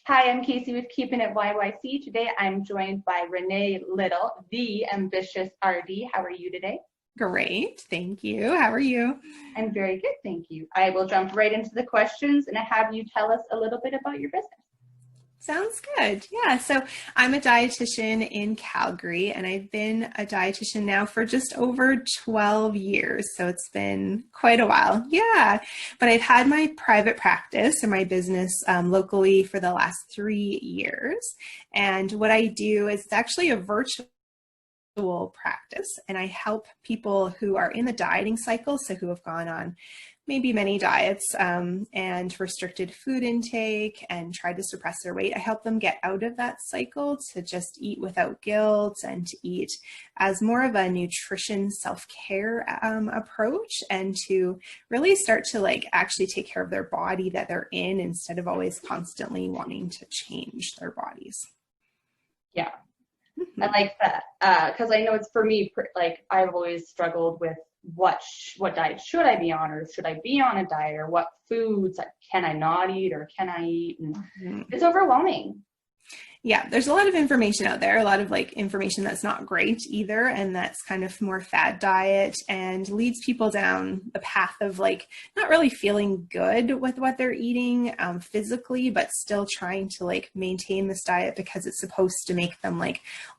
Hi, I'm Casey with Keeping It YYC. Today I'm joined by Renee Little, the ambitious RD. How are you today? Great, thank you. How are you? I'm very good, thank you. I will jump right into the questions and have you tell us a little bit about your business. Sounds good. Yeah, so I'm a dietitian in Calgary, and I've been a dietitian now for just over 12 years. So it's been quite a while. Yeah, but I've had my private practice or my business locally for the last 3 years. And what I do is it's actually a virtual practice, and I help people who are in the dieting cycle, so who have gone on maybe many diets and restricted food intake and tried to suppress their weight. I help them get out of that cycle to just eat without guilt and to eat as more of a nutrition self-care approach, and to really start to actually take care of their body that they're in instead of always constantly wanting to change their bodies. Yeah. I like that because I know it's for me, I've always struggled with what diet should I be on, or should I be on a diet, or what foods can I not eat or can I eat, and it's overwhelming. Yeah, there's a lot of information out there, a lot of information that's not great either, and that's kind of more fad diet and leads people down the path of not really feeling good with what they're eating physically, but still trying to maintain this diet because it's supposed to make them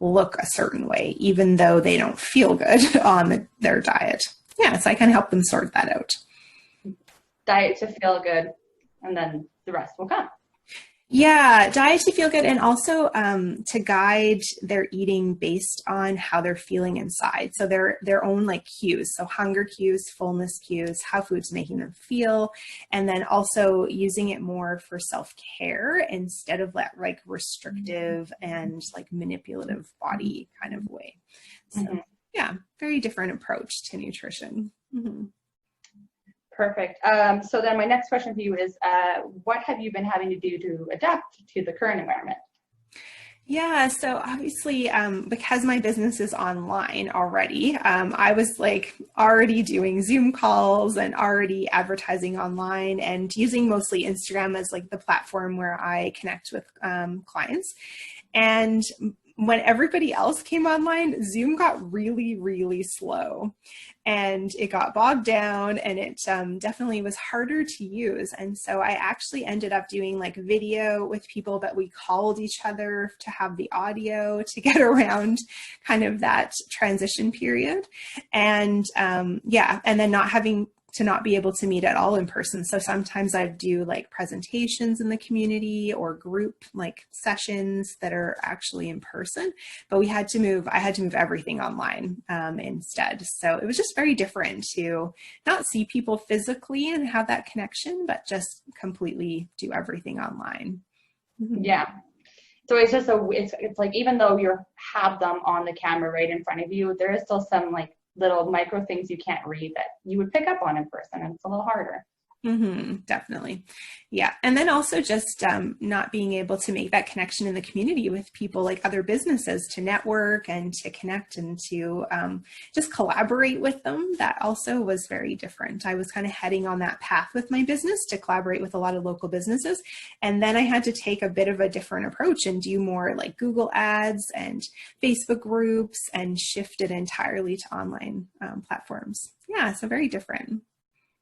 look a certain way, even though they don't feel good on their diet. Yeah, so I can help them sort that out. Diet to feel good, and then the rest will come. Yeah, diet to feel good, and also to guide their eating based on how they're feeling inside. So their own cues, so hunger cues, fullness cues, how food's making them feel, and then also using it more for self-care instead of that restrictive and manipulative body kind of way. So yeah, very different approach to nutrition. Perfect. So then my next question for you is, what have you been having to do to adapt to the current environment? Yeah, so obviously, because my business is online already, I was already doing Zoom calls and already advertising online and using mostly Instagram as the platform where I connect with clients. And when everybody else came online, Zoom got really, really slow, and it got bogged down, and it definitely was harder to use. And so I actually ended up doing video with people, but we called each other to have the audio to get around kind of that transition period. And yeah, and then not having to not be able to meet at all in person. So sometimes I do presentations in the community or group sessions that are actually in person, but I had to move everything online instead. So it was just very different to not see people physically and have that connection, but just completely do everything online. Yeah. So it's just it's even though you have them on the camera right in front of you, there is still some little micro things you can't read that you would pick up on in person, and it's a little harder. Definitely. Yeah. And then also just not being able to make that connection in the community with people other businesses to network and to connect and to just collaborate with them. That also was very different. I was kind of heading on that path with my business to collaborate with a lot of local businesses. And then I had to take a bit of a different approach and do more Google ads and Facebook groups and shift it entirely to online platforms. Yeah. So very different.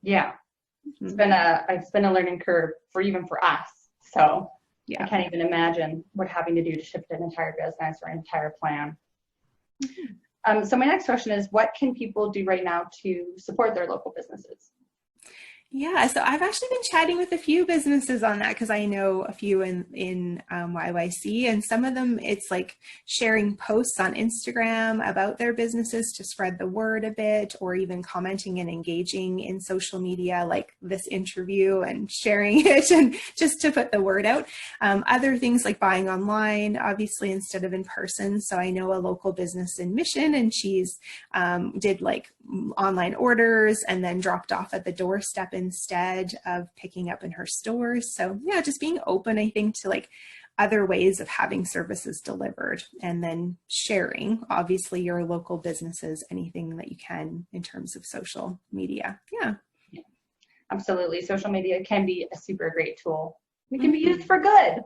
Yeah. It's been a learning curve for us. So yeah, I can't even imagine what having to do to shift an entire business or an entire plan. So my next question is, what can people do right now to support their local businesses? Yeah, so I've actually been chatting with a few businesses on that because I know a few in YYC, and some of them it's sharing posts on Instagram about their businesses to spread the word a bit, or even commenting and engaging in social media like this interview and sharing it and just to put the word out. Other things like buying online, obviously, instead of in person. So I know a local business in Mission, and she's did online orders and then dropped off at the doorstep instead of picking up in her stores. So yeah, just being open, I think, to other ways of having services delivered, and then sharing, obviously, your local businesses, anything that you can in terms of social media. Yeah. Absolutely. Social media can be a super great tool. It can be used for good.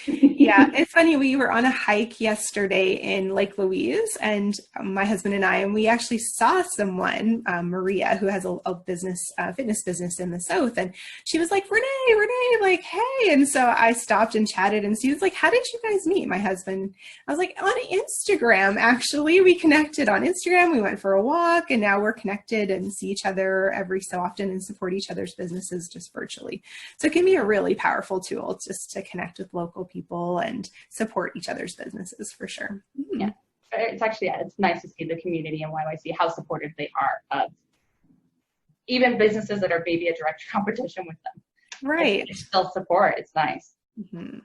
Yeah, it's funny. We were on a hike yesterday in Lake Louise, and my husband and I, and we actually saw someone, Maria, who has a business, fitness business in the South, and she was like, Renee, like, hey. And so I stopped and chatted, and she was like, how did you guys meet? My husband, I was like, on Instagram, actually. We connected on Instagram. We went for a walk, and now we're connected and see each other every so often and support each other's businesses just virtually. So it can be a really powerful tool just to connect with local people and support each other's businesses for sure. Yeah, it's actually, it's nice to see the community and YYC, how supportive they are of even businesses that are maybe a direct competition with them. Right. It's still support. It's nice. Mm-hmm.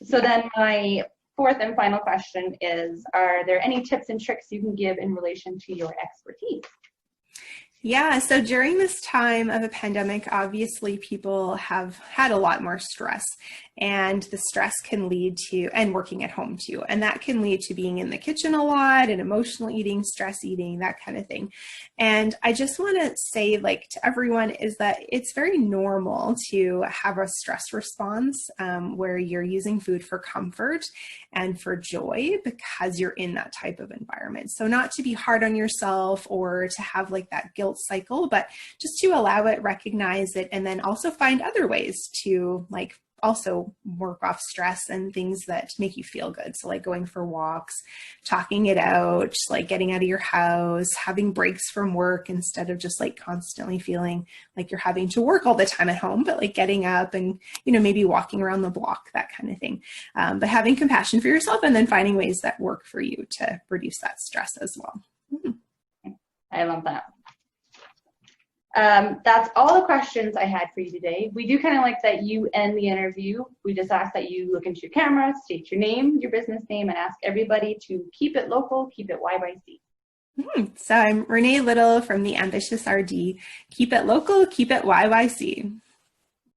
So then my fourth and final question is, are there any tips and tricks you can give in relation to your expertise? Yeah, so during this time of a pandemic, obviously people have had a lot more stress, and the stress can lead to, and working at home too, and that can lead to being in the kitchen a lot and emotional eating, stress eating, that kind of thing. And I just want to say, like, to everyone, is that it's very normal to have a stress response where you're using food for comfort and for joy because you're in that type of environment. So not to be hard on yourself or to have like that guilt cycle, but just to allow it, recognize it, and then also find other ways to like also work off stress and things that make you feel good. So like going for walks, talking it out, just like getting out of your house, having breaks from work instead of just like constantly feeling like you're having to work all the time at home, but like getting up and, you know, maybe walking around the block, that kind of thing. But having compassion for yourself and then finding ways that work for you to reduce that stress as well. I love that. That's all the questions I had for you today. We do kind of like that you end the interview. We just ask that you look into your camera, state your name, your business name, and ask everybody to keep it local, keep it YYC. So I'm Renee Little from the Ambitious RD. Keep it local, keep it YYC.